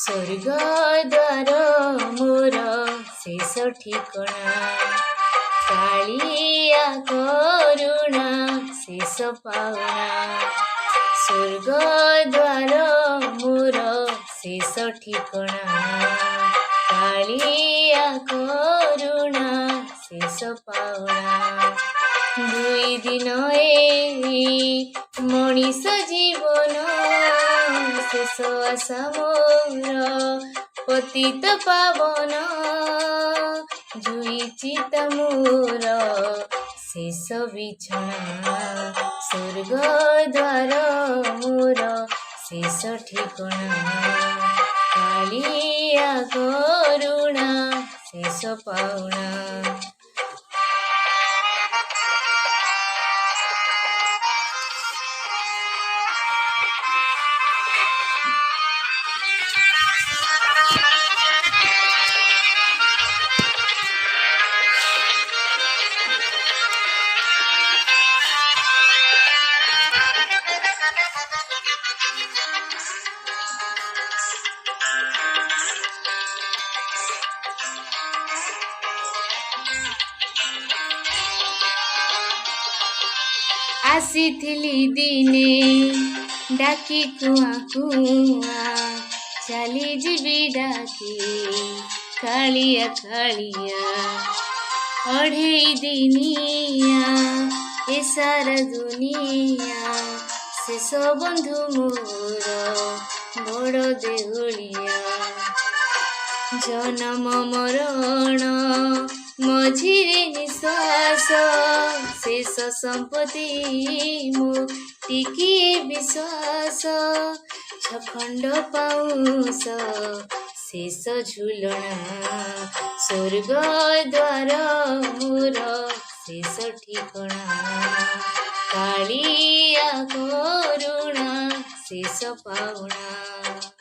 स्वर्ग द्वार मोर शेष ठिकणा कालिया करुणा शेष पावना स्वर्ग द्वार मोर शेष ठिकणा कालिया करुणा शेष पावना दुई दिन मनीष जीवन शेष आशा मोर पतित पावन जुई चिता मोर शेष बिछना स्वर्ग द्वार मोर शेष ठिकणा कालिया करुणा शेष पावना। आसीथिली दिने डाकी कुआ कुआ चली जीवी डाकी कालिया कालिया अढ़े दिनिया ए सारा दुनिया शेष बंधु मोर बड़ देउलिया जन्म मरण मझिरे निश्वास शेष संपत्ति मो टिकिए विश्वास छखंड पाउस शेष झुलना स्वर्ग द्वार मोर शेष ठिकणा कालिया करुणा शेष पावना।